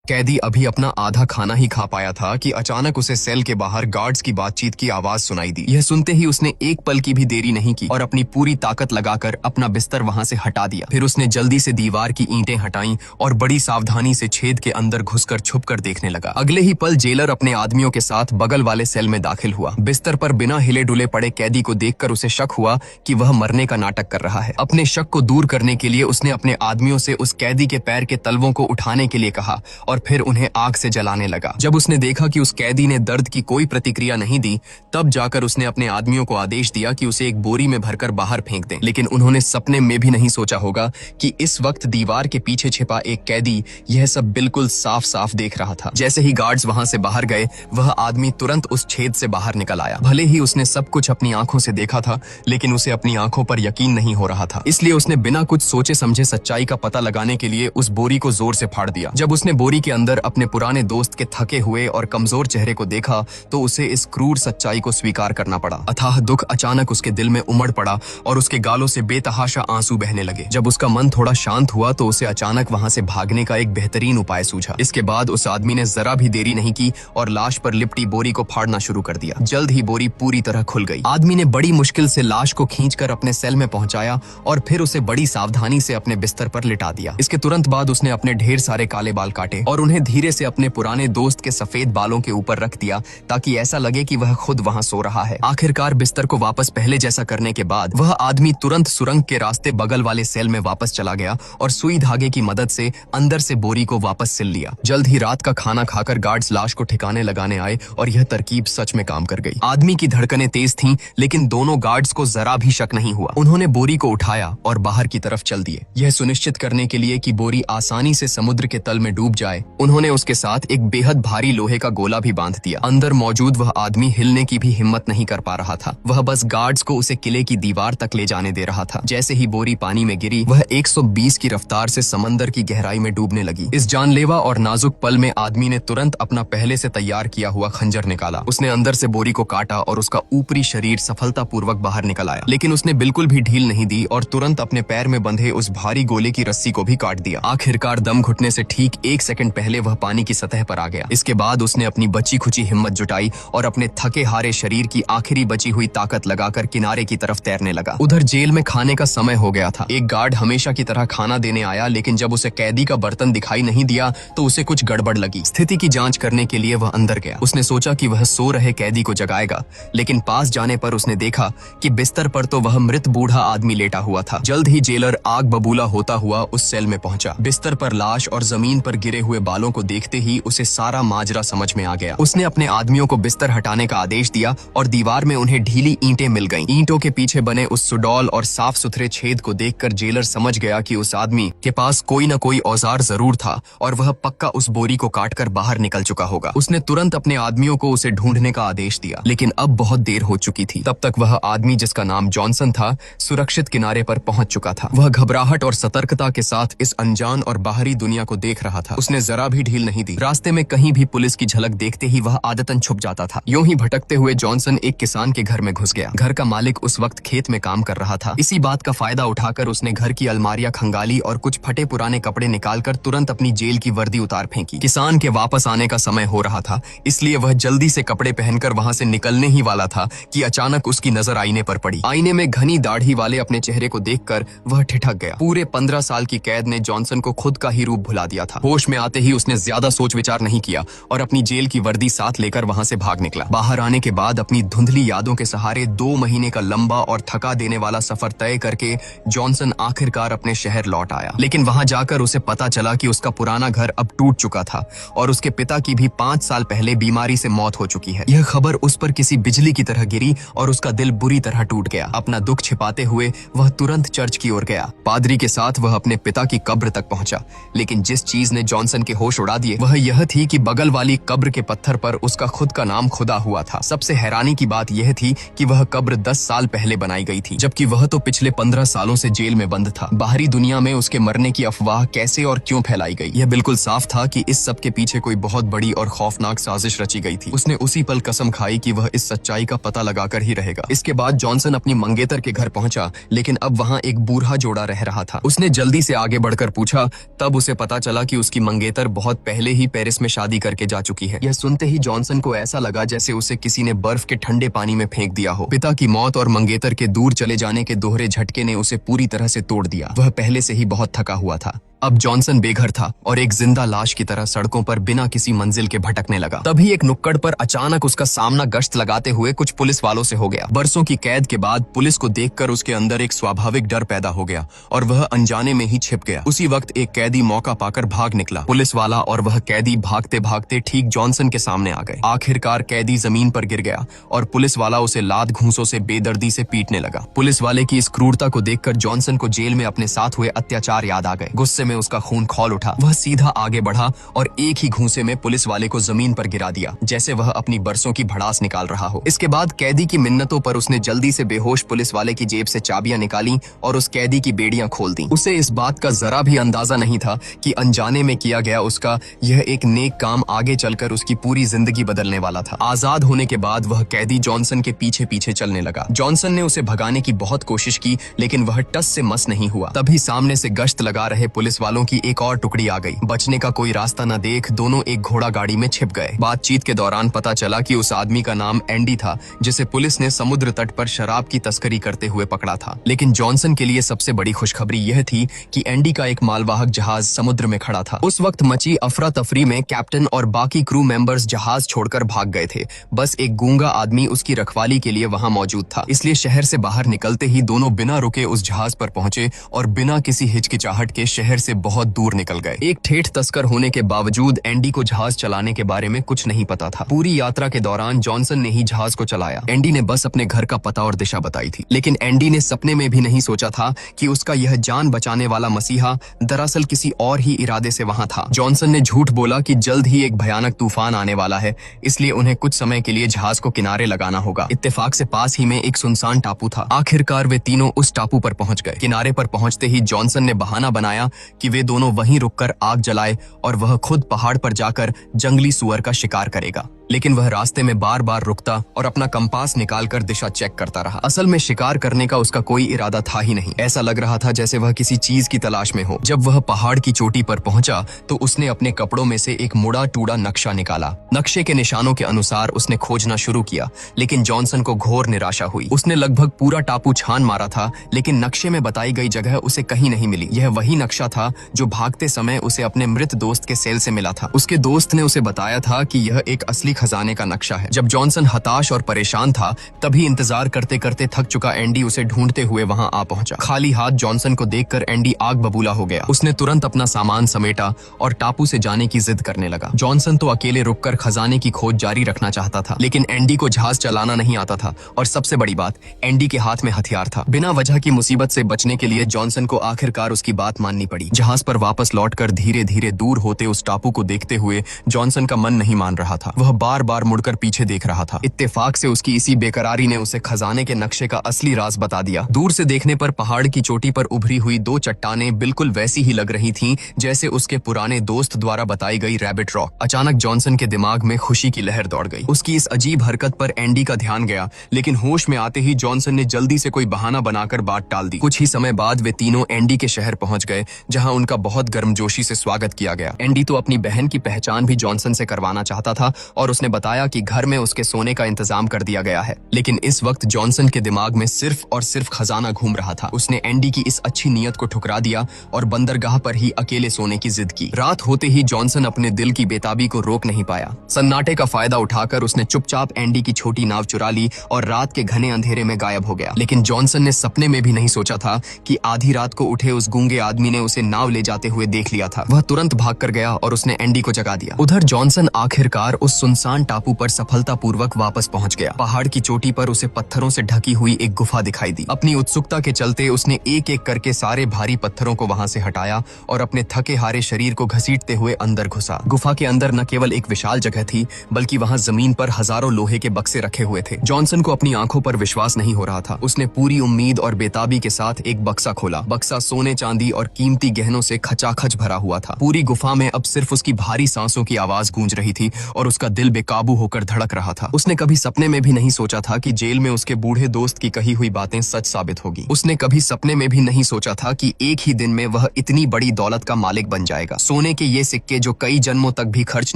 कैदी अभी अपना आधा खाना ही खा पाया था कि अचानक उसे सेल के बाहर गार्ड्स की बातचीत की आवाज सुनाई दी। यह सुनते ही उसने एक पल की भी देरी नहीं की और अपनी पूरी ताकत लगाकर अपना बिस्तर वहां से हटा दिया। फिर उसने जल्दी से दीवार की ईंटें हटाई और बड़ी सावधानी से छेद के अंदर घुसकर छुपकर देखने लगा। अगले ही पल जेलर अपने आदमियों के साथ बगल वाले सेल में दाखिल हुआ। बिस्तर पर बिना हिले डुले पड़े कैदी को देखकर उसे शक हुआ कि वह मरने का नाटक कर रहा है। अपने शक को दूर करने के लिए उसने अपने आदमियों से उस कैदी के पैर के तलवों को उठाने के लिए कहा और फिर उन्हें आग से जलाने लगा। जब उसने देखा कि उस कैदी ने दर्द की कोई प्रतिक्रिया नहीं दी, तब जाकर उसने अपने आदमियों को आदेश दिया कि उसे एक बोरी में भरकर बाहर फेंक दें। लेकिन उन्होंने सपने में भी नहीं सोचा होगा कि इस वक्त दीवार के पीछे छिपा एक कैदी यह सब बिल्कुल साफ साफ देख रहा था। जैसे ही गार्ड्स वहां से बाहर गए, वह आदमी तुरंत उस छेद से बाहर निकल आया। भले ही उसने सब कुछ अपनी आंखों से देखा था, लेकिन उसे अपनी आंखों पर यकीन नहीं हो रहा था। इसलिए उसने बिना कुछ सोचे समझे सच्चाई का पता लगाने के लिए उस बोरी को जोर से फाड़ दिया। जब उसने बोरी के अंदर अपने पुराने दोस्त के थके हुए और कमजोर चेहरे को देखा, तो उसे इस क्रूर सच्चाई को स्वीकार करना पड़ा। अथाह दुख अचानक उसके दिल में उमड़ पड़ा और उसके गालों से बेतहाशा आंसू बहने लगे। जब उसका मन थोड़ा शांत हुआ, तो उसे अचानक वहां से भागने का एक बेहतरीन उपाय सूझा। इसके बाद उस आदमी ने जरा भी देरी नहीं की और लाश पर लिपटी बोरी को फाड़ना शुरू कर दिया। जल्द ही बोरी पूरी तरह खुल गई। आदमी ने बड़ी मुश्किल से लाश को खींचकर अपने सेल में पहुंचाया और फिर उसे बड़ी सावधानी से अपने बिस्तर पर लिटा दिया। इसके तुरंत बाद उसने अपने ढेर सारे काले बाल काटे और उन्हें धीरे से अपने पुराने दोस्त के सफेद बालों के ऊपर रख दिया, ताकि ऐसा लगे कि वह खुद वहां सो रहा है। आखिरकार बिस्तर को वापस पहले जैसा करने के बाद वह आदमी तुरंत सुरंग के रास्ते बगल वाले सेल में वापस चला गया और सुई धागे की मदद से अंदर से बोरी को वापस सिल लिया। जल्द ही रात का खाना खाकर गार्ड्स लाश को ठिकाने लगाने आए और यह तरकीब सच में काम कर गई। आदमी की धड़कनें तेज थीं, लेकिन दोनों गार्ड्स को जरा भी शक नहीं हुआ। उन्होंने बोरी को उठाया और बाहर की तरफ चल दिए। यह सुनिश्चित करने के लिए कि बोरी आसानी से समुद्र के तल में डूब जाए, उन्होंने उसके साथ एक बेहद भारी लोहे का गोला भी बांध दिया। अंदर मौजूद वह आदमी हिलने की भी हिम्मत नहीं कर पा रहा था। वह बस गार्ड्स को उसे किले की दीवार तक ले जाने दे रहा था। जैसे ही बोरी पानी में गिरी, वह 120 की रफ्तार से समंदर की गहराई में डूबने लगी। इस जानलेवा और नाजुक पल में आदमी ने तुरंत अपना पहले से तैयार किया हुआ खंजर निकाला। उसने अंदर से बोरी को काटा और उसका ऊपरी शरीर सफलतापूर्वक बाहर निकल आया। लेकिन उसने बिल्कुल भी ढील नहीं दी और तुरंत अपने पैर में बंधे उस भारी गोले की रस्सी को भी काट दिया। आखिरकार दम घुटने से ठीक 1 सेकंड पहले वह पानी की सतह पर आ गया। इसके बाद उसने अपनी बची खुची हिम्मत जुटाई और अपने थके हारे शरीर की आखिरी बची हुई ताकत लगाकर किनारे की तरफ तैरने लगा। उधर जेल में खाने का समय हो गया था। एक गार्ड हमेशा की तरह खाना देने आया, लेकिन जब उसे कैदी का बर्तन दिखाई नहीं दिया, तो उसे कुछ गड़बड़ लगी। स्थिति की जांच करने के लिए वह अंदर गया। उसने सोचा कि वह सो रहे कैदी को जगाएगा, लेकिन पास जाने पर उसने देखा कि बिस्तर पर तो वह मृत बूढ़ा आदमी लेटा हुआ था। जल्द ही जेलर आग बबूला होता हुआ उस सेल में पहुंचा। बिस्तर पर लाश और जमीन पर गिरे हुए बालों को देखते ही उसे सारा माजरा समझ में आ गया। उसने अपने आदमियों को बिस्तर हटाने का आदेश दिया और दीवार में उन्हें ढीली ईंटें मिल गईं। ईंटों के पीछे बने उस सुडौल और साफ सुथरे छेद को देखकर जेलर समझ गया कि उस आदमी के पास कोई न कोई औजार जरूर था और वह पक्का उस बोरी को काटकर बाहर निकल चुका होगा। उसने तुरंत अपने आदमियों को उसे ढूंढने का आदेश दिया, लेकिन अब बहुत देर हो चुकी थी। तब तक वह आदमी, जिसका नाम जॉनसन था, सुरक्षित किनारे पर पहुंच चुका था। वह घबराहट और सतर्कता के साथ इस अनजान और बाहरी दुनिया को देख रहा था। उसने जरा भी ढील नहीं दी। रास्ते में कहीं भी पुलिस की झलक देखते ही वह आदतन छुप जाता था। यूं ही भटकते हुए जॉनसन एक किसान के घर में घुस गया। घर का मालिक उस वक्त खेत में काम कर रहा था। इसी बात का फायदा उठाकर उसने घर की अलमारियां खंगाली और कुछ फटे पुराने कपड़े निकालकर तुरंत अपनी जेल की वर्दी उतार फेंकी। किसान के वापस आने का समय हो रहा था, इसलिए वह जल्दी से कपड़े पहनकर वहां से निकलने ही वाला था कि अचानक उसकी नजर आईने पर पड़ी। आईने में घनी दाढ़ी वाले अपने चेहरे को देखकर वह ठिठक गया। पूरे 15 साल की कैद ने जॉनसन को खुद का ही रूप भुला दिया था। होश में आते ही उसने ज्यादा सोच विचार नहीं किया और अपनी जेल की वर्दी साथ लेकर वहां से भाग निकला। बाहर आने के बाद अपनी धुंधली यादों के सहारे 2 महीने का लंबा और थका देने वाला सफर तय करके जॉनसन आखिरकार अपने शहर लौट आया। लेकिन वहां जाकर उसे पता चला कि उसका पुराना घर अब टूट चुका था और उसके पिता की भी 5 साल पहले बीमारी से मौत हो चुकी है। यह खबर उस पर किसी बिजली की तरह गिरी और उसका दिल बुरी तरह टूट गया। अपना दुख छिपाते हुए वह तुरंत चर्च की ओर गया। पादरी के साथ वह अपने पिता की कब्र तक पहुंचा, लेकिन जिस चीज ने जॉनसन के होश उड़ा दिए वह यह थी कि बगल वाली कब्र के पत्थर पर उसका खुद का नाम खुदा हुआ था। सबसे हैरानी की बात यह थी कि वह कब्र 10 साल पहले बनाई गई थी, जबकि वह तो पिछले 15 सालों से जेल में बंद था। बाहरी दुनिया में उसके मरने की अफवाह कैसे और क्यों फैलाई गई, यह बिल्कुल साफ था कि इस सब के पीछे कोई बहुत बड़ी और खौफनाक साजिश रची गई थी। उसने उसी पल कसम खाई कि वह इस सच्चाई का पता लगाकर ही रहेगा। इसके बाद जॉनसन अपनी मंगेतर के घर पहुंचा, लेकिन अब वहां एक बूढ़ा जोड़ा रह रहा था। उसने जल्दी से आगे बढ़कर पूछा, तब उसे पता चला कि उसकी मंगेतर मंगेतर बहुत पहले ही पेरिस में शादी करके जा चुकी है। यह सुनते ही जॉनसन को ऐसा लगा जैसे उसे किसी ने बर्फ के ठंडे पानी में फेंक दिया हो। पिता की मौत और मंगेतर के दूर चले जाने के दोहरे झटके ने उसे पूरी तरह से तोड़ दिया। वह पहले से ही बहुत थका हुआ था। अब जॉनसन बेघर था और एक जिंदा लाश की तरह सड़कों पर बिना किसी मंजिल के भटकने लगा। तभी एक नुक्कड़ पर अचानक उसका सामना गश्त लगाते हुए कुछ पुलिस वालों से हो गया। बरसों की कैद के बाद पुलिस को देखकर उसके अंदर एक स्वाभाविक डर पैदा हो गया और वह अनजाने में ही छिप गया। उसी वक्त एक कैदी मौका पाकर भाग निकला। पुलिस वाला और वह कैदी भागते भागते ठीक जॉनसन के सामने आ गए। आखिरकार कैदी जमीन पर गिर गया और पुलिस वाला उसे लात घूंसों से बेदर्दी से पीटने लगा। पुलिस वाले की इस क्रूरता को देखकर जॉनसन को जेल में अपने साथ हुए अत्याचार याद आ गए। गुस्से में उसका खून खौल उठा। वह सीधा आगे बढ़ा और एक ही घूंसे में पुलिस वाले को जमीन पर गिरा दिया, जैसे वह अपनी बरसों की भड़ास निकाल रहा हो। इसके बाद कैदी की मिन्नतों पर उसने जल्दी से बेहोश पुलिस वाले की जेब से चाबियां निकाली और उस कैदी की बेड़ियां खोल दी। उसे इस बात का जरा भी अंदाजा नहीं था कि अनजाने में किया गया उसका यह एक नेक काम आगे चलकर उसकी पूरी जिंदगी बदलने वाला था। आजाद होने के बाद वह कैदी जॉनसन के पीछे पीछे चलने लगा। जॉनसन ने उसे भगाने की बहुत कोशिश की, लेकिन वह टस से मस नहीं हुआ। तभी सामने से गश्त लगा रहे पुलिस वालों की एक और टुकड़ी आ गई। बचने का कोई रास्ता न देख दोनों एक घोड़ा गाड़ी में छिप गए। बातचीत के दौरान पता चला कि उस आदमी का नाम एंडी था, जिसे पुलिस ने समुद्र तट पर शराब की तस्करी करते हुए पकड़ा था। लेकिन जॉनसन के लिए सबसे बड़ी खुशखबरी यह थी कि एंडी का एक मालवाहक जहाज समुद्र में खड़ा था। उस वक्त मची अफरा तफरी में कैप्टन और बाकी क्रू मेंबर्स जहाज छोड़कर भाग गए थे। बस एक गूंगा आदमी उसकी रखवाली के लिए वहां मौजूद था। इसलिए शहर से बाहर निकलते ही दोनों बिना रुके उस जहाज पर पहुंचे और बिना किसी हिचकिचाहट के शहर से बहुत दूर निकल गए। एक ठेठ तस्कर होने के बावजूद एंडी को जहाज चलाने के बारे में कुछ नहीं पता था। पूरी यात्रा के दौरान जॉनसन ने ही जहाज को चलाया। एंडी ने बस अपने घर का पता और दिशा बताई थी। लेकिन एंडी ने सपने में भी नहीं सोचा था कि उसका यह जान बचाने वाला मसीहा दरअसल किसी और ही इरादे से वहां था। जॉनसन ने झूठ बोला कि जल्द ही एक भयानक तूफान आने वाला है, इसलिए उन्हें कुछ समय के लिए जहाज को किनारे लगाना होगा। इत्तेफाक से पास ही में एक सुनसान टापू था। आखिरकार वे तीनों उस टापू पर पहुंच गए। किनारे पर पहुंचते ही जॉनसन ने बहाना बनाया कि वे दोनों वहीं रुककर आग जलाए और वह खुद पहाड़ पर जाकर जंगली सुअर का शिकार करेगा। लेकिन वह रास्ते में बार बार रुकता और अपना कंपास निकालकर दिशा चेक करता रहा। असल में शिकार करने का उसका कोई इरादा था ही नहीं। ऐसा लग रहा था जैसे वह किसी चीज की तलाश में हो। जब वह पहाड़ की चोटी पर पहुंचा तो उसने अपने कपड़ों में से एक मुड़ा टूड़ा नक्शा निकाला। नक्शे के निशानों के अनुसार उसने खोजना शुरू किया, लेकिन जॉनसन को घोर निराशा हुई। उसने लगभग पूरा टापू छान मारा था, लेकिन नक्शे में बताई गई जगह उसे कहीं नहीं मिली। यह वही नक्शा था जो भागते समय उसे अपने मृत दोस्त के सेल से मिला था। उसके दोस्त ने उसे बताया था कि यह एक असली खजाने का नक्शा है। जब जॉनसन हताश और परेशान था, तभी इंतजार करते करते थक चुका एंडी उसे ढूंढते हुए वहां आ पहुंचा। खाली हाथ जॉनसन को देखकर एंडी आग बबूला हो गया। उसने तुरंत अपना सामान समेटा और टापू से जाने की जिद करने लगा। जॉनसन तो अकेले रुककर खजाने की खोज जारी रखना चाहता था, लेकिन एंडी को जहाज चलाना नहीं आता था और सबसे बड़ी बात, एंडी के हाथ में हथियार था। बिना वजह की मुसीबत से बचने के लिए जॉनसन को आखिरकार उसकी बात माननी पड़ी। जहाज पर वापस लौटकर धीरे धीरे दूर होते उस टापू को देखते हुए जॉनसन का मन नहीं मान रहा था। वह बार बार मुड़कर पीछे देख रहा था। इत्तेफाक से उसकी इसी बेकरारी ने उसे खजाने के नक्शे का असली राज बता दिया। दूर से देखने पर पहाड़ की चोटी पर उभरी हुई दो चट्टानें बिल्कुल वैसी ही लग रही थीं जैसे उसके पुराने दोस्त द्वारा बताई गई रैबिट रॉक। अचानक जॉनसन के दिमाग में खुशी की लहर दौड़ गई। उसकी इस अजीब हरकत पर एंडी का ध्यान गया, लेकिन होश में आते ही जॉनसन ने जल्दी से कोई बहाना बनाकर बात टाल दी। कुछ ही समय बाद वे तीनों एंडी के शहर पहुंच गए, जहां उनका बहुत गर्मजोशी से स्वागत किया गया। एंडी तो अपनी बहन की पहचान भी जॉनसन से करवाना चाहता था और उसने बताया कि घर में उसके सोने का इंतजाम कर दिया गया है। लेकिन इस वक्त जॉनसन के दिमाग में सिर्फ और सिर्फ खजाना घूम रहा था। उसने एंडी की इस अच्छी नीयत को ठुकरा दिया और बंदरगाह पर ही अकेले सोने की जिद की। रात होते ही जॉनसन अपने दिल की बेताबी को रोक नहीं पाया। सन्नाटे का फायदा उठाकर उसने चुपचाप एंडी की छोटी नाव चुरा ली और रात के घने अंधेरे में गायब हो गया। लेकिन जॉनसन ने सपने में भी नहीं सोचा था कि आधी रात को उठे उस गूंगे आदमी ने उसे नाव ले जाते हुए देख लिया था। वह तुरंत भाग कर गया और उसने एंडी को जगा दिया। उधर जॉनसन आखिरकार उस सुनसान टापू पर सफलतापूर्वक वापस पहुंच गया। पहाड़ की चोटी पर उसे पत्थरों से ढकी हुई एक गुफा दिखाई दी। अपनी उत्सुकता के चलते उसने एक एक करके सारे भारी पत्थरों को वहां से हटाया और अपने थके हारे शरीर को घसीटते हुए अंदर घुसा। गुफा के अंदर न केवल एक विशाल जगह थी, बल्कि वहां जमीन पर हजारों लोहे के बक्से रखे हुए थे। जॉनसन को अपनी आंखों पर विश्वास नहीं हो रहा था। उसने पूरी उम्मीद और बेताबी के साथ एक बक्सा खोला। बक्सा सोने चांदी और कीमती गहनों से खचाखच भरा हुआ था। पूरी गुफा में अब सिर्फ उसकी भारी सांसों की आवाज गूंज रही थी और उसका दिल दिल बेकाबू होकर धड़क रहा था। उसने कभी सपने में भी नहीं सोचा था कि जेल में उसके बूढ़े दोस्त की कही हुई बातें सच साबित होगी। उसने कभी सपने में भी नहीं सोचा था कि एक ही दिन में वह इतनी बड़ी दौलत का मालिक बन जाएगा। सोने के ये सिक्के जो कई जन्मों तक भी खर्च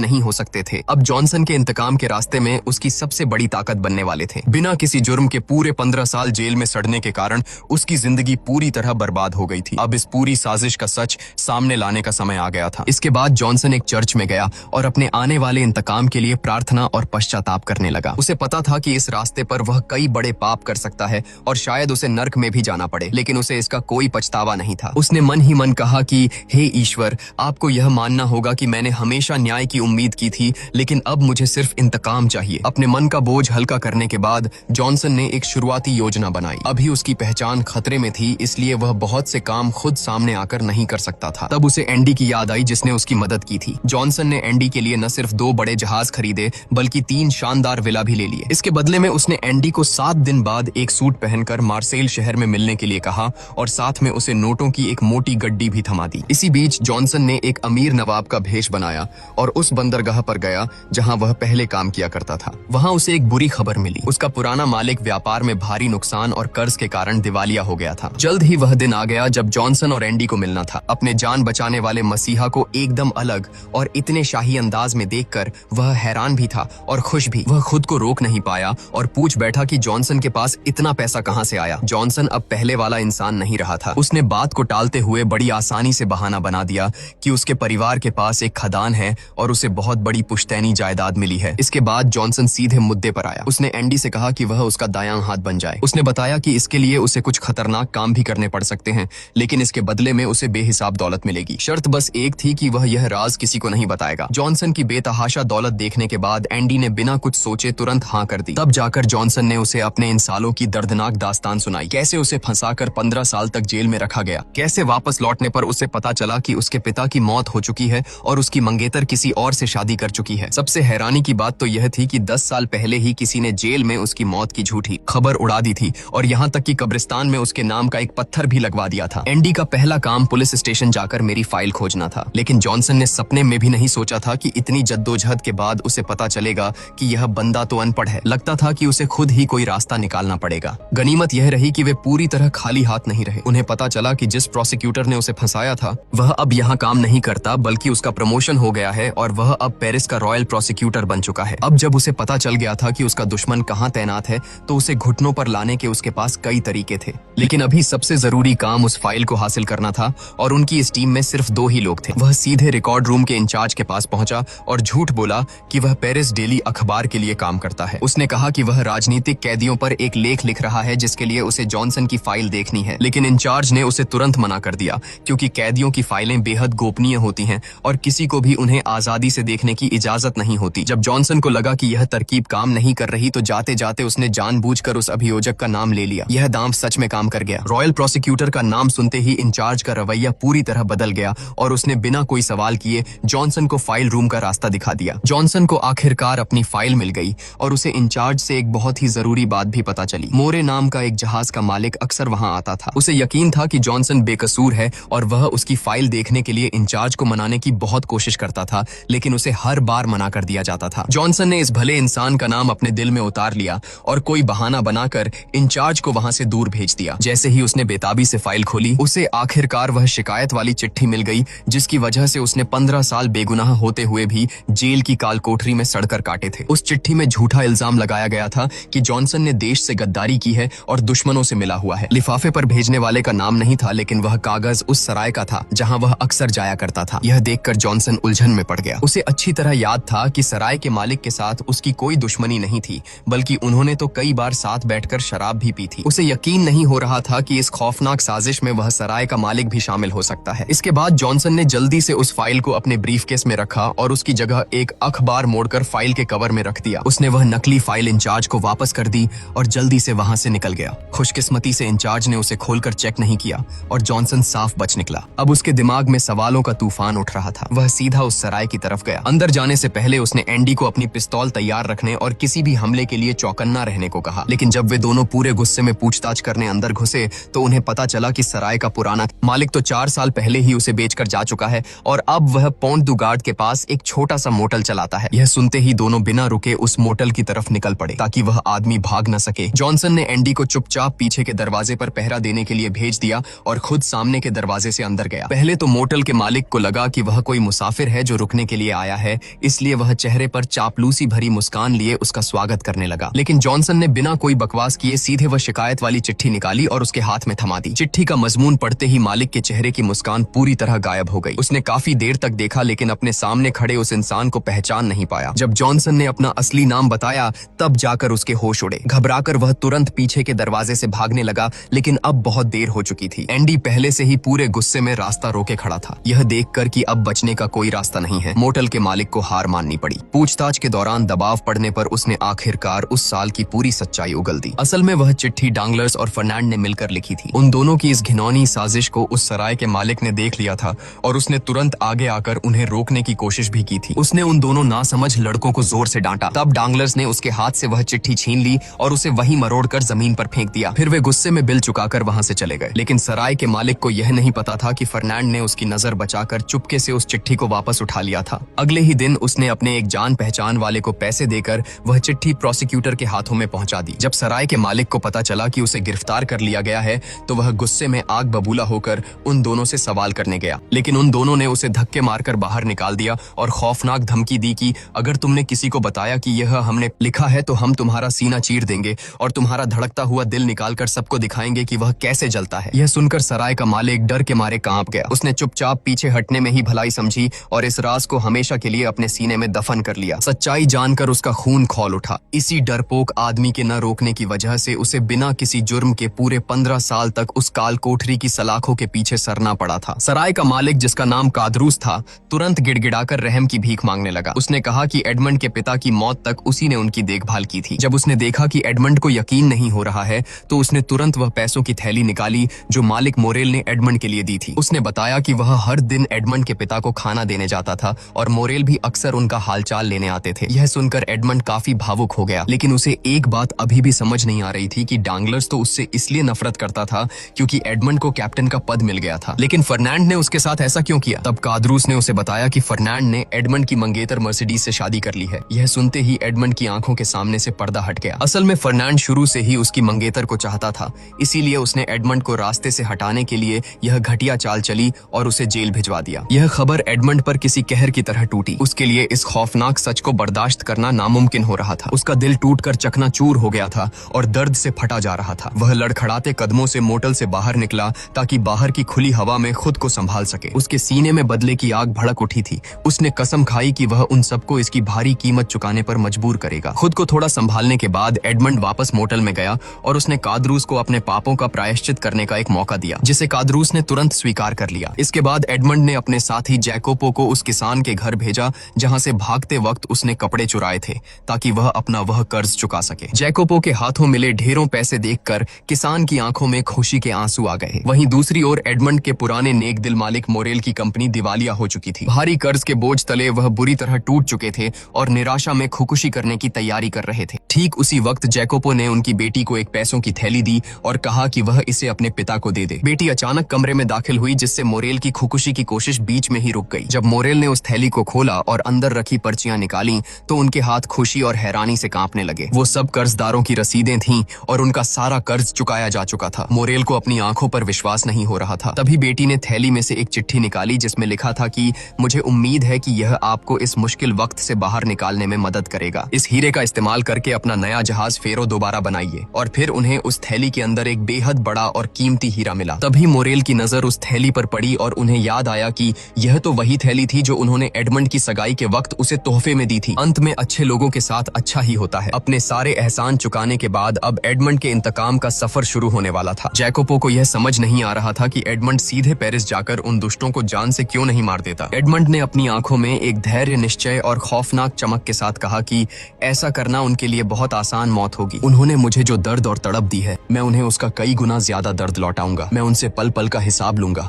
नहीं हो सकते थे, अब जॉनसन के इंतकाम के रास्ते में उसकी सबसे बड़ी ताकत बनने वाले थे। बिना किसी जुर्म के पूरे 15 साल जेल में सड़ने के कारण उसकी जिंदगी पूरी तरह बर्बाद हो गई थी। अब इस पूरी साजिश का सच सामने लाने का समय आ गया था। इसके बाद जॉनसन एक चर्च में गया और अपने आने वाले इंतकाम के लिए प्रार्थना और पश्चाताप करने लगा। उसे पता था कि इस रास्ते पर वह कई बड़े पाप कर सकता है और शायद उसे नर्क में भी जाना पड़े, लेकिन उसे इसका कोई पछतावा नहीं था। उसने मन ही मन कहा कि हे ईश्वर, आपको यह मानना होगा कि मैंने हमेशा न्याय की उम्मीद की थी, लेकिन अब मुझे सिर्फ इंतकाम चाहिए। अपने मन का बोझ हल्का करने के बाद जॉनसन ने एक शुरुआती योजना बनाई। अभी उसकी पहचान खतरे में थी, इसलिए वह बहुत से काम खुद सामने आकर नहीं कर सकता था। तब उसे एंडी की याद आई जिसने उसकी मदद की थी। जॉनसन ने एंडी के लिए न सिर्फ 2 बड़े जहाज खरीदे बल्कि 3 शानदार विला भी ले लिए। इसके बदले में उसने एंडी को 7 दिन बाद एक सूट पहनकर मार्सेल शहर में मिलने के लिए कहा और साथ में उसे नोटों की एक मोटी गड्डी भी थमा दी। इसी बीच जॉनसन ने एक अमीर नवाब का भेष बनाया और उस बंदरगाह पर गया जहां वह पहले काम किया करता था। वहां उसे एक बुरी खबर मिली। उसका पुराना मालिक व्यापार में भारी नुकसान और कर्ज के कारण दिवालिया हो गया था। जल्द ही वह दिन आ गया जब जॉनसन और एंडी को मिलना था। अपने जान बचाने वाले मसीहा को एकदम अलग और इतने शाही अंदाज में देखकर वह हैरान भी था और खुश भी। वह खुद को रोक नहीं पाया और पूछ बैठा कि जॉनसन के पास इतना पैसा कहां से आया। जॉनसन अब पहले वाला इंसान नहीं रहा था। उसने बात को टालते हुए बड़ी आसानी से बहाना बना दिया कि उसके परिवार के पास एक खदान है और उसे बहुत बड़ी पुश्तैनी जायदाद मिली है। इसके बाद जॉनसन सीधे मुद्दे पर आया। उसने एंडी से कहा कि वह उसका दायां हाथ बन जाए। उसने बताया कि इसके लिए उसे कुछ खतरनाक काम भी करने पड़ सकते हैं, लेकिन इसके बदले में उसे बेहिसाब दौलत मिलेगी। शर्त बस एक थी कि वह यह राज किसी को नहीं बताएगा। जॉनसन की बेतहाशा दौलत देखने के बाद एंडी ने बिना कुछ सोचे तुरंत हाँ कर दी। तब जाकर जॉनसन ने उसे अपने इन सालों की दर्दनाक दास्तान सुनाई। कैसे उसे फंसाकर 15 साल तक जेल में रखा गया, कैसे वापस लौटने पर उसे पता चला कि उसके पिता की मौत हो चुकी है और उसकी मंगेतर किसी और से शादी कर चुकी है। सबसे हैरानी की बात तो यह थी कि 10 साल पहले ही किसी ने जेल में उसकी मौत की झूठी खबर उड़ा दी थी और यहाँ तक कि कब्रिस्तान में उसके नाम का एक पत्थर भी लगवा दिया था। एंडी का पहला काम पुलिस स्टेशन जाकर मेरी फाइल खोजना था, लेकिन जॉनसन ने सपने में भी नहीं सोचा था कि इतनी जद्दोजहद के बाद उसे पता चलेगा कि यह बंदा तो अनपढ़ है। लगता था कि उसे खुद ही कोई रास्ता निकालना पड़ेगा। गनीमत यह रही कि वे पूरी तरह खाली हाथ नहीं रहे। उन्हें पता चला कि जिस प्रोसिक्यूटर ने उसे फंसाया था वह अब यहाँ काम नहीं करता, बल्कि उसका प्रमोशन हो गया है और वह अब पेरिस का रॉयल प्रोसिक्यूटर बन चुका है। अब जब उसे पता चल गया था कि उसका दुश्मन कहाँ तैनात है, तो उसे घुटनों पर लाने के उसके पास कई तरीके थे, लेकिन अभी सबसे जरूरी काम उस फाइल को हासिल करना था और उनकी इस टीम में सिर्फ 2 ही लोग थे। वह सीधे रिकॉर्ड रूम के इंचार्ज के पास पहुंचा और झूठ बोला कि वह पेरिस डेली अखबार के लिए काम करता है। उसने कहा कि वह राजनीतिक कैदियों पर एक लेख लिख रहा है जिसके लिए उसे जॉनसन की फाइल देखनी है, लेकिन इंचार्ज ने उसे तुरंत मना कर दिया क्योंकि कैदियों की फाइलें बेहद गोपनीय होती हैं और किसी को भी उन्हें आजादी से देखने की इजाजत नहीं होती। जब जॉनसन को लगा कि यह तरकीब काम नहीं कर रही तो जाते जाते उसने जानबूझकर उस अभियोजक का नाम ले लिया। यह दांव सच में काम कर गया। रॉयल प्रोसिक्यूटर का नाम सुनते ही इंचार्ज का रवैया पूरी तरह बदल गया और उसने बिना कोई सवाल किए जॉनसन को फाइल रूम का रास्ता दिखा दिया। जॉनसन को आखिरकार अपनी फाइल मिल गई और उसे इंचार्ज से एक बहुत ही जरूरी बात भी पता चली। मोरे नाम का एक जहाज का मालिक अक्सर वहां आता था। उसे यकीन था कि जॉनसन बेकसूर है और वह उसकी फाइल देखने के लिए इंचार्ज को मनाने की बहुत कोशिश करता था, लेकिन उसे हर बार मना कर दिया जाता था। जॉनसन ने इस भले इंसान का नाम अपने दिल में उतार लिया और कोई बहाना बनाकर इंचार्ज को वहां से दूर भेज दिया। जैसे ही उसने बेताबी से फाइल खोली, उसे आखिरकार वह शिकायत वाली चिट्ठी मिल गई जिसकी वजह से उसने 15 साल बेगुनाह होते हुए भी जेल की काल कोठरी में सड़कर काटे थे। उस चिट्ठी में झूठा इल्जाम लगाया गया था कि जॉनसन ने देश से गद्दारी की है और दुश्मनों से मिला हुआ है। लिफाफे पर भेजने वाले का नाम नहीं था, लेकिन वह कागज उस सराय का था जहां वह अक्सर जाया करता था। यह देखकर जॉनसन उलझन में पड़ गया। उसे अच्छी तरह याद था कि सराय के मालिक के साथ उसकी कोई दुश्मनी नहीं थी, बल्कि उन्होंने तो कई बार साथ बैठकर शराब भी पी थी। उसे यकीन नहीं हो रहा था कि इस खौफनाक साजिश में वह सराय का मालिक भी शामिल हो सकता है। इसके बाद जॉनसन ने जल्दी से उस फाइल को अपने ब्रीफकेस में रखा और उसकी जगह एक अखबार मोड़कर फाइल के कवर में रख दिया। उसने वह नकली फाइल इंचार्ज को वापस कर दी और जल्दी से वहां से निकल गया। खुशकिस्मती से इंचार्ज ने उसे खोलकर चेक नहीं किया और जॉनसन साफ बच निकला। अब उसके दिमाग में सवालों का तूफान उठ रहा था। वह सीधा उस सराय की तरफ गया। अंदर जाने से पहले उसने एंडी को अपनी पिस्तौल तैयार रखने और किसी भी हमले के लिए चौकन्ना रहने को कहा, लेकिन जब वे दोनों पूरे गुस्से में पूछताछ करने अंदर घुसे तो उन्हें पता चला कि सराय का पुराना मालिक तो 4 साल पहले ही उसे बेचकर जा चुका है और अब वह पोंट दु गार्ड के पास एक छोटा सा मोटल चलाता है। यह यह सुनते ही दोनों बिना रुके उस मोटल की तरफ निकल पड़े ताकि वह आदमी भाग न सके। जॉनसन ने एंडी को चुपचाप पीछे के दरवाजे पर पहरा देने के लिए भेज दिया और खुद सामने के दरवाजे से अंदर गया। पहले तो मोटल के मालिक को लगा कि वह कोई मुसाफिर है जो रुकने के लिए आया है, इसलिए वह चेहरे पर चापलूसी भरी मुस्कान लिए उसका स्वागत करने लगा। लेकिन जॉनसन ने बिना कोई बकवास किए सीधे वह शिकायत वाली चिट्ठी निकाली और उसके हाथ में थमा दी। चिट्ठी का मजमून पढ़ते ही मालिक के चेहरे की मुस्कान पूरी तरह गायब हो गई। उसने काफी देर तक देखा लेकिन अपने सामने खड़े उस इंसान को पहचान नहीं पाया। जब जॉनसन ने अपना असली नाम बताया तब जाकर उसके होश उड़े। घबराकर वह तुरंत पीछे के दरवाजे से भागने लगा, लेकिन अब बहुत देर हो चुकी थी। एंडी पहले से ही पूरे गुस्से में रास्ता रोके खड़ा था। यह देखकर कि अब बचने का कोई रास्ता नहीं है, मोटल के मालिक को हार माननी पड़ी। पूछताछ के दौरान दबाव पड़ने पर उसने आखिरकार उस साल की पूरी सच्चाई उगल दी। असल में वह चिट्ठी डांगलर्स और फर्नांड ने मिलकर लिखी थी। उन दोनों की इस घिनौनी साजिश को उस सराय के मालिक ने देख लिया था और उसने तुरंत आगे आकर उन्हें रोकने की कोशिश भी की थी। उसने उन दोनों नासमझ लड़कों को जोर से डांटा। तब डांगलर्स ने उसके हाथ से वह चिट्ठी छीन ली और उसे वहीं मरोड़कर जमीन पर फेंक दिया। फिर वे गुस्से में बिल चुकाकर वहां से चले गए। लेकिन सराय के मालिक को यह नहीं पता था कि फर्नांड ने उसकी नजर बचाकर चुपके से उस चिट्ठी को वापस उठा लिया था। अगले ही दिन उसने अपने एक जान पहचान वाले को पैसे देकर वह चिट्ठी प्रोसिक्यूटर के हाथों में पहुंचा दी। जब सराय के मालिक को पता चला कि उसे गिरफ्तार कर लिया गया है तो वह गुस्से में आग बबूला होकर उन दोनों से सवाल करने गया, लेकिन उन दोनों ने उसे धक्के मारकर बाहर निकाल दिया और खौफनाक धमकी दी कि अगर तुमने किसी को बताया कि यह हमने लिखा है तो हम तुम्हारा सीना चीर देंगे और तुम्हारा धड़कता हुआ दिल निकालकर सबको दिखाएंगे कि वह कैसे जलता है। यह सुनकर सराय का मालिक डर के मारे कांप गया। उसने चुपचाप पीछे हटने में ही भलाई समझी और इस राज को हमेशा के लिए अपने सीने में दफन कर लिया। सच्चाई जानकर उसका खून खौल उठा। इसी डरपोक आदमी के न रोकने की वजह से उसे बिना किसी जुर्म के पूरे 15 साल तक उस काल कोठरी की सलाखों के पीछे सरना पड़ा था। सराय का मालिक, जिसका नाम कादरूस था, तुरंत गिड़गिड़ाकर रहम की भीख मांगने लगा। उसने कहा कि एडमंड के पिता की मौत तक उसी ने उनकी देखभाल की थी। जब उसने देखा कि एडमंड को यकीन नहीं हो रहा है तो उसने तुरंत वह पैसों की थैली निकाली जो मालिक मोरेल ने एडमंड के लिए दी थी। उसने बताया कि वह हर दिन एडमंड के पिता को खाना देने जाता था और मोरेल भी अक्सर उनका हालचाल लेने आते थे। यह सुनकर एडमंड काफी भावुक हो गया, लेकिन उसे एक बात अभी भी समझ नहीं आ रही थी कि डांगलर्स तो उससे इसलिए नफरत करता था क्योंकि एडमंड को कैप्टन का पद मिल गया था, लेकिन फर्नांड ने उसके साथ ऐसा क्यों किया। तब कादरूस ने उसे बताया कि फर्नांड ने एडमंड की मंगेतर मर्सिडीज से शादी कर ली है। यह सुनते ही एडमंड की आंखों के सामने से पर्दा हट गया। असल में फर्नांड शुरू से ही उसकी मंगेतर को चाहता था, इसीलिए उसने एडमंड को रास्ते से हटाने के लिए यह घटिया चाल चली और उसे जेल भिजवा दिया। यह खबर एडमंड पर किसी कहर की तरह टूटी। उसके लिए इस खौफनाक सच को बर्दाश्त करना नामुमकिन हो रहा था। उसका दिल टूटकर चकनाचूर हो गया था और दर्द से फटा जा रहा था। वह लड़खड़ाते कदमों से मोटल से बाहर निकला ताकि बाहर की खुली हवा में खुद को संभाल सके। उसके सीने में बदले की आग भड़क उठी थी। उसने कसम खाई कि वह उन सबको इसकी भारी कीमत चुकाने पर मजबूर करेगा। खुद को थोड़ा संभालने के बाद एडमंड वापस मोटल में गया और उसने कादरूस को अपने पापों का प्रायश्चित करने का एक मौका दिया, जिसे कादरूस ने तुरंत स्वीकार कर लिया। इसके बाद एडमंड ने अपने साथी जैकोपो को उस किसान के घर भेजा जहां से भागते वक्त उसने कपड़े चुराए थे ताकि वह अपना वह कर्ज चुका सके। जैकोपो के हाथों मिले ढेरों पैसे देखकर किसान की आंखों में खुशी के आंसू आ गए। वहीं दूसरी ओर एडमंड के पुराने नेक दिल मालिक मोरेल की कंपनी दिवालिया हो चुकी थी। भारी कर्ज के बोझ तले वह बुरी तरह टूट चुके थे और निराशा में खुदकुशी करने की तैयारी कर रहे थे। ठीक उसी वक्त जैकोपो ने उनकी बेटी को एक पैसों की थैली दी और कहा कि वह इसे अपने पिता को दे दे। बेटी अचानक कमरे में दाखिल हुई, जिससे मोरेल की खुदकुशी की कोशिश बीच में ही रुक गई। जब मोरेल ने उस थैली को खोला और अंदर रखी पर्चियां निकाली तो उनके हाथ खुशी और हैरानी से कांपने लगे। वो सब कर्जदारों की रसीदें थीं और उनका सारा कर्ज चुकाया जा चुका था। मोरेल को अपनी आंखों पर विश्वास नहीं हो रहा था। तभी बेटी ने थैली में से एक चिट्ठी निकाली जिसमें लिखा था कि मुझे उम्मीद है कि यह आपको इस मुश्किल वक्त से बाहर निकालने में मदद करेगा। इस हीरे का इस्तेमाल करके अपना नया जहाज फेरो दोबारा बनाइए। और फिर उन्हें उस थैली के अंदर एक बेहद बड़ा और कीमती हीरा मिला। तभी मोरेल की नजर उस थैली पर पड़ी और उन्हें याद आया कि यह तो वही थैली थी जो उन्होंने एडमंड की सगाई के वक्त उसे तोहफे में दी थी। अंत में अच्छे लोगों के साथ अच्छा ही होता है। अपने सारे एहसान चुकाने के बाद अब एडमंड के इंतकाम का सफर शुरू होने वाला था। जैकोपो को यह समझ नहीं आ रहा था कि एडमंड सीधे पेरिस जाकर उन दुष्टों को जान से क्यों नहीं मार देता। एडमंड ने अपनी आंखों में एक धैर्य, निश्चय और खौफनाक चमक के साथ कहा कि ऐसा करना उनके लिए बहुत आसान मौत होगी। उन्होंने मुझे जो दर्द और तड़प दी है, मैं उन्हें उसका कई गुना ज्यादा दर्द लौटाऊंगा। मैं उनसे पल पल का हिसाब लूंगा।